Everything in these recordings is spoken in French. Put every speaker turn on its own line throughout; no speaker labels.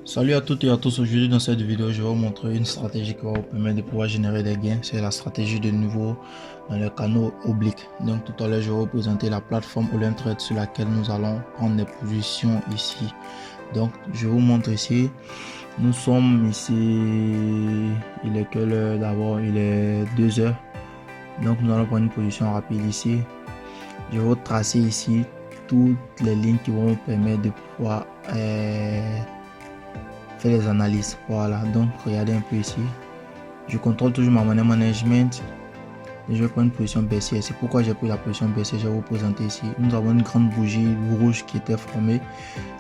Salut à toutes et à tous, aujourd'hui dans cette vidéo je vais vous montrer une stratégie qui va vous permettre de pouvoir générer des gains. C'est la stratégie de niveau dans les canaux obliques. Donc tout à l'heure je vais vous présenter la plateforme Trade sur laquelle nous allons prendre des positions ici. Donc je vous montre ici, nous sommes ici, il est quelle heure d'abord, il est 2 heures. Donc nous allons prendre une position rapide ici. Je vais vous tracer ici toutes les lignes qui vont vous permettre de pouvoir faire les analyses. Voilà, donc regardez un peu ici, je contrôle toujours ma money management et je vais prendre une position baissière. C'est pourquoi j'ai pris la position baissière. Je vais vous présenter ici, nous avons une grande bougie rouge qui était formée,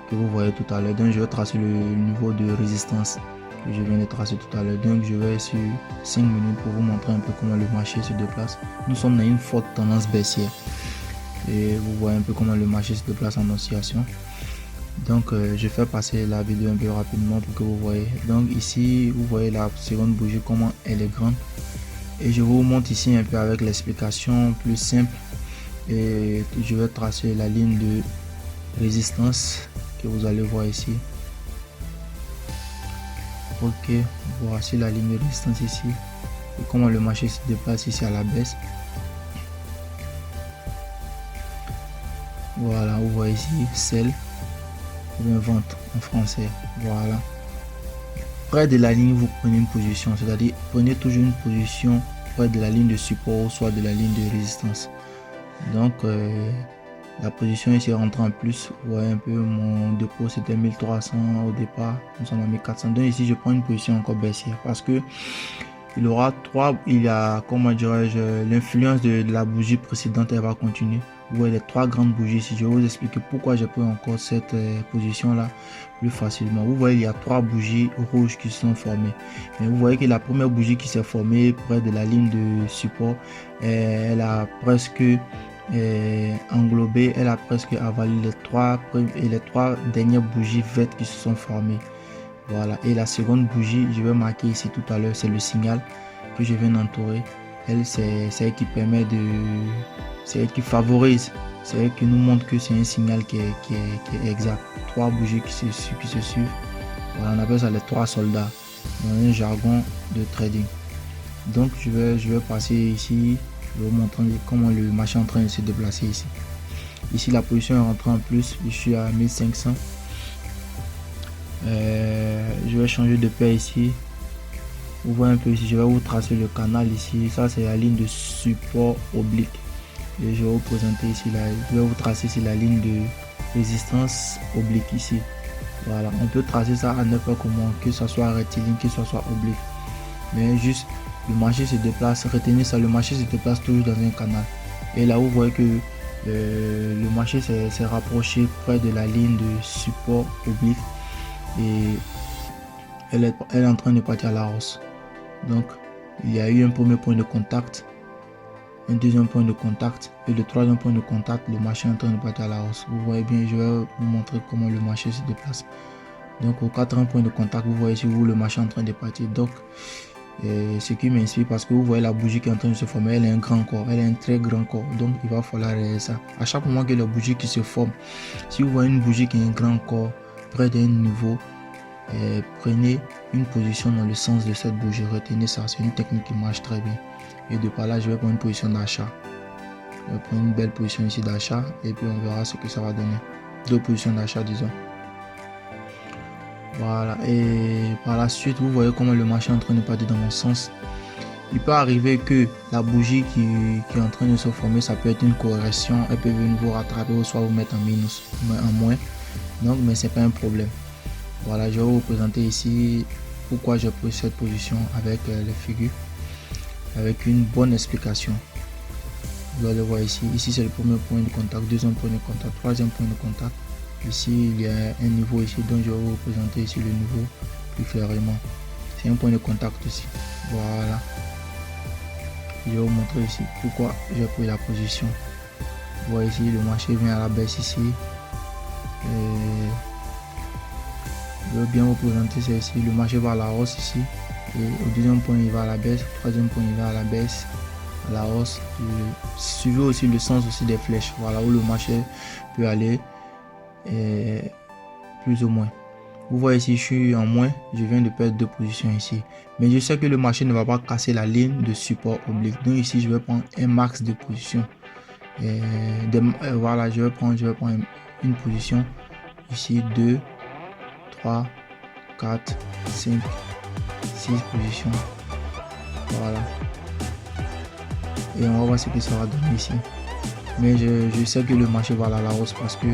que vous voyez tout à l'heure. Donc je vais tracer le niveau de résistance que je viens de tracer tout à l'heure. Donc je vais sur 5 minutes pour vous montrer un peu comment le marché se déplace. Nous sommes dans une forte tendance baissière et vous voyez un peu comment le marché se déplace en oscillation. Donc je fais passer la vidéo un peu rapidement pour que vous voyez. Donc ici vous voyez la seconde bougie comment elle est grande, et je vous montre ici un peu avec l'explication plus simple. Et je vais tracer la ligne de résistance que vous allez voir ici. Ok, voici la ligne de résistance ici et comment le marché se déplace ici à la baisse. Voilà, vous voyez ici sell ou bien vente en français. Voilà, près de la ligne vous prenez une position, c'est-à-dire prenez toujours une position près de la ligne de support ou soit de la ligne de résistance. Donc la position ici rentre en plus. Vous voyez un peu, mon dépôt c'était 1300 au départ, nous sommes à 1400. Donc ici je prends une position encore baissière parce que il y a, comment dirais-je, l'influence de la bougie précédente, elle va continuer. Vous voyez les trois grandes bougies ici. Je vais vous expliquer pourquoi j'ai pris encore cette position là plus facilement. Vous voyez, il y a trois bougies rouges qui sont formées, mais vous voyez que la première bougie qui s'est formée près de la ligne de support, elle a presque englobé, elle a presque avalé les trois dernières bougies vertes qui se sont formées. Voilà, et la seconde bougie, je vais marquer ici tout à l'heure, c'est le signal que je viens d'entourer. Elle, c'est elle qui permet de, c'est elle qui favorise, c'est elle qui nous montre que c'est un signal qui est exact. Trois bougies qui se suivent. Voilà, on appelle ça les trois soldats dans un jargon de trading. Donc je vais passer ici, je vais vous montrer comment le marché est en train de se déplacer ici. Ici la position est rentrée en plus, je suis à 1500. Je vais changer de paire ici. Vous voyez un peu ici, je vais vous tracer le canal ici. Ça c'est la ligne de support oblique. Et je vais vous présenter ici, je vais vous tracer ici la ligne de résistance oblique ici. Voilà, on peut tracer ça à n'importe comment, que ce soit rectiligne, que ce soit oblique. Mais juste, le marché se déplace, retenez ça, le marché se déplace toujours dans un canal. Et là vous voyez que le marché s'est rapproché près de la ligne de support oblique. Et elle est en train de partir à la hausse. Donc il y a eu un premier point de contact, un deuxième point de contact et le troisième point de contact. Le marché est en train de partir à la hausse. Vous voyez bien, je vais vous montrer comment le marché se déplace. Donc au quatrième point de contact, vous voyez sur vous le marché est en train de partir. Donc ce qui m'inspire, parce que vous voyez la bougie qui est en train de se former, elle est un grand corps, elle est un très grand corps. Donc il va falloir ça à chaque moment que la bougie qui se forme. Si vous voyez une bougie qui a un grand corps près d'un niveau, prenez une position dans le sens de cette bougie. Retenez ça, c'est une technique qui marche très bien. Et de par là, je vais prendre une position d'achat. Je vais prendre une belle position ici d'achat et puis on verra ce que ça va donner. Deux positions d'achat, disons. Voilà, et par la suite, vous voyez comment le marché est en train de partir dans mon sens. Il peut arriver que la bougie qui est en train de se former, ça peut être une correction, elle peut venir vous rattraper ou soit vous mettre en minus, en moins. Donc, mais c'est pas un problème. Voilà, je vais vous présenter ici pourquoi j'ai pris cette position avec les figures, avec une bonne explication. Vous allez voir ici, c'est le premier point de contact, deuxième point de contact, troisième point de contact. Ici il y a un niveau ici, donc je vais vous présenter ici le niveau plus clairement. C'est un point de contact ici. Voilà, je vais vous montrer ici pourquoi j'ai pris la position. Vous voyez ici, le marché vient à la baisse ici. Et je vais bien vous présenter ça ici. Le marché va à la hausse ici. Et au deuxième point, il va à la baisse. Au troisième point, il va à la baisse, à la hausse. Suivez aussi le sens aussi des flèches. Voilà où le marché peut aller, et plus ou moins. Vous voyez ici, je suis en moins, je viens de perdre 2 positions ici. Mais je sais que le marché ne va pas casser la ligne de support oblique. Donc ici, je vais prendre un max de position. Voilà, je vais prendre une position. Ici, 2, 3, 4, 5, 6 positions. Voilà. Et on va voir ce que ça va donner ici. Mais je sais que le marché va à la hausse parce que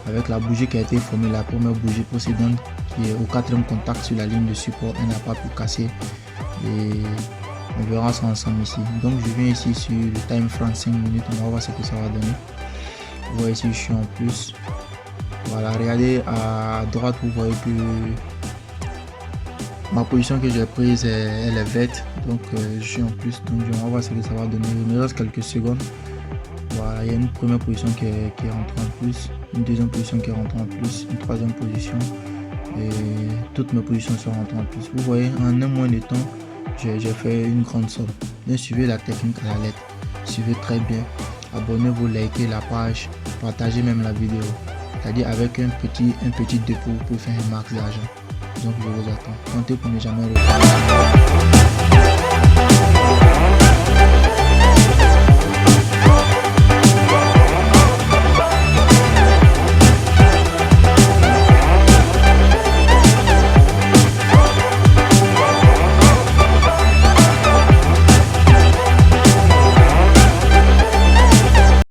avec la bougie qui a été formée, la première bougie précédente qui est au 4e contact sur la ligne de support, elle n'a pas pu casser. Et on verra ça ensemble ici. Donc je viens ici sur le time frame 5 minutes, on va voir ce que ça va donner. Vous voyez ici, je suis en plus. Voilà, regardez à droite, vous voyez que ma position que j'ai prise, elle est verte. Donc je suis en plus. Donc on va voir ce que ça va donner. Il me reste quelques secondes. Voilà, il y a une première position qui est rentrée en plus, une deuxième position qui est rentrée en plus, une troisième position et toutes mes positions sont rentrées en plus. Vous voyez, en un mois de temps, j'ai fait une grande somme. Bien, suivez la technique à la lettre, suivez très bien, abonnez-vous, likez la page, partagez même la vidéo, c'est-à-dire avec un petit dépôt pour faire un max d'argent. Donc je vous attends, comptez pour ne jamais revenir.